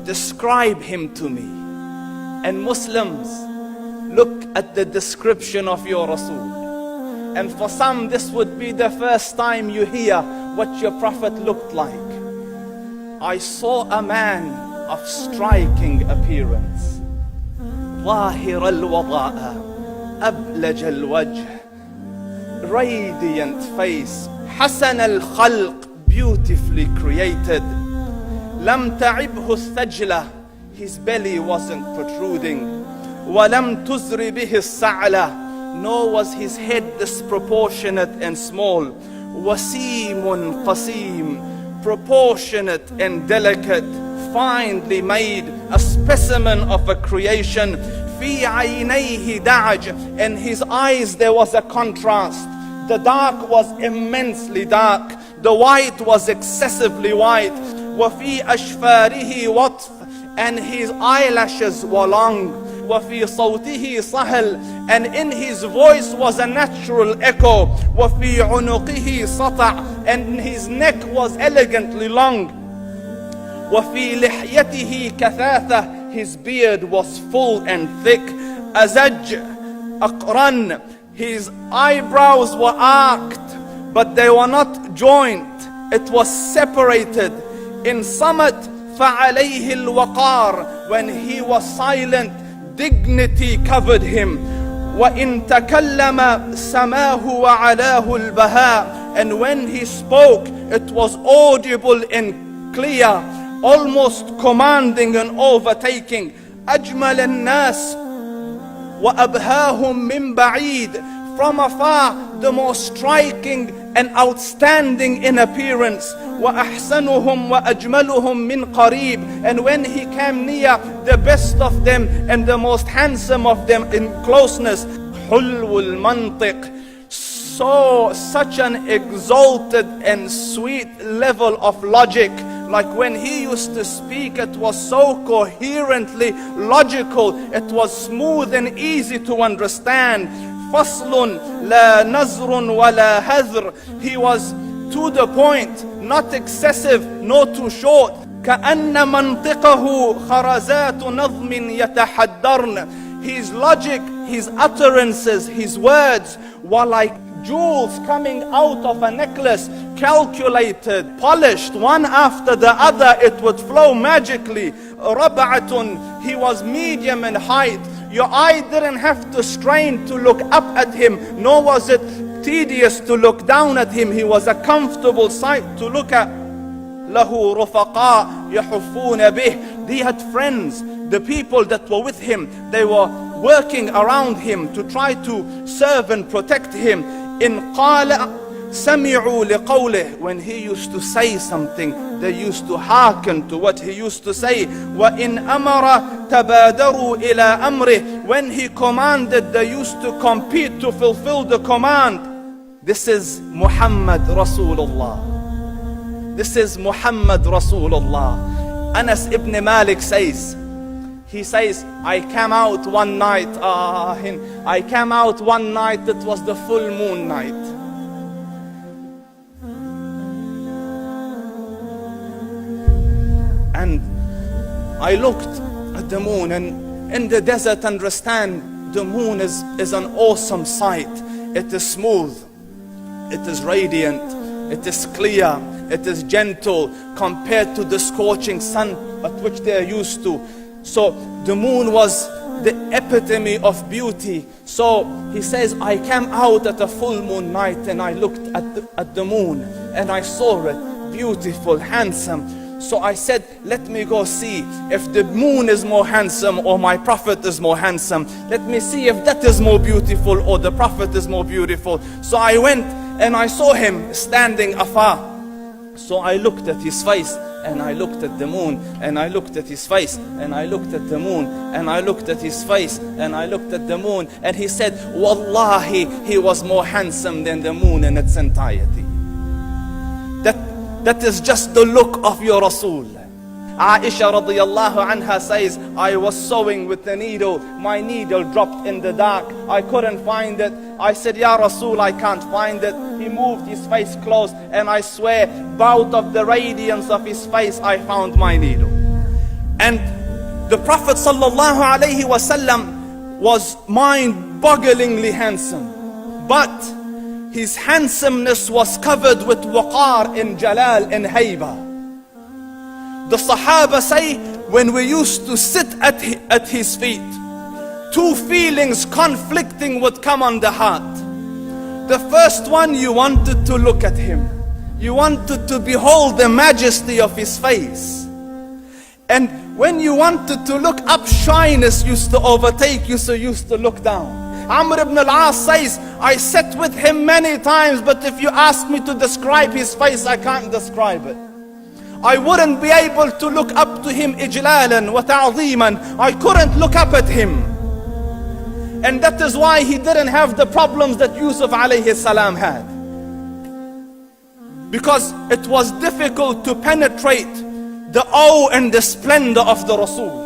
describe him to me. And Muslims, look at the description of your Rasul. And for some, this would be the first time you hear what your Prophet looked like. I saw a man of striking appearance. ظاهر الوضاء أبلج الوجه, radiant face, حسن الخلق, beautifully created. لم تعبه الثجلة, his belly wasn't protruding. ولم تزر به السعلة, nor was his head disproportionate and small. وسيم قسيم, proportionate and delicate, finely made, a specimen of a creation. في عينيه دعج, in his eyes there was a contrast. The dark was immensely dark, the white was excessively white. وفي أشفاره وطف, and his eyelashes were long. وفي صوته صهل, and in his voice was a natural echo. وفي عنقه سطع, and his neck was elegantly long. وفي لحيته كثاثة, his beard was full and thick. أزج أقرن, his eyebrows were arched, but they were not joined. It was separated. In Samat فعليه الوقار, when he was silent, dignity covered him. وإن تكلم سماه وعلاه البهاء, and when he spoke, it was audible and clear, almost commanding and overtaking. أجمل الناس وأبهاهم من بعيد, from afar the most striking and outstanding in appearance. وأحسنهم وأجملهم من قريب, and when he came near, the best of them and the most handsome of them in closeness. حلو المنطق, such an exalted and sweet level of logic. Like when he used to speak, it was so coherently logical, it was smooth and easy to understand. فصل لا نزر ولا هذر, he was to the point, not excessive, nor too short. كأن منطقه خرزات نظم يتحدرن, his logic, his utterances, his words were like jewels coming out of a necklace, calculated, polished, one after the other, it would flow magically. ربعة, he was medium in height. Your eye didn't have to strain to look up at him, nor was it tedious to look down at him. He was a comfortable sight to look at. له رفقاء يحفون به, he had friends, the people that were with him, they were working around him to try to serve and protect him. إن قال سمعوا لقوله, when he used to say something, they used to hearken to what he used to say. وإن أمر تبادروا إلى أمره, when he commanded, they used to compete to fulfill the command. This is Muhammad Rasulullah. This is Muhammad Rasulullah. Anas ibn Malik says, he says, I came out one night, it was the full moon night. And I looked at the moon, and in the desert, understand, the moon is an awesome sight. It is smooth, it is radiant, it is clear, it is gentle compared to the scorching sun at which they are used to. So the moon was the epitome of beauty. So he says, I came out at a full moon night and I looked at the moon and I saw it, beautiful, handsome. So I said, let me go see if the moon is more handsome or my Prophet is more handsome. Let me see if that is more beautiful or the Prophet is more beautiful. So I went and I saw him standing afar. So I looked at his face and I looked at the moon, and I looked at his face and I looked at the moon, and I looked at his face and I looked at the moon, and he said, Wallahi, he was more handsome than the moon in its entirety. That is just the look of your Rasul. Aisha radiyallahu anha says, I was sewing with the needle. My needle dropped in the dark. I couldn't find it. I said, Ya Rasul, I can't find it. He moved his face close, and I swear, out of the radiance of his face, I found my needle. And the Prophet sallallahu alaihi wasallam was mind-bogglingly handsome, but his handsomeness was covered with waqar and jalal and hayba. The Sahaba say, when we used to sit at his feet, two feelings conflicting would come on the heart. The first one, you wanted to look at him. You wanted to behold the majesty of his face. And when you wanted to look up, shyness used to overtake you, so you used to look down. Amr ibn al-As says, I sat with him many times, but if you ask me to describe his face, I can't describe it. I wouldn't be able to look up to him ijlalan wa ta'zeeman. I couldn't look up at him. And that is why he didn't have the problems that Yusuf alayhi salam had. Because it was difficult to penetrate the awe and the splendor of the Rasul.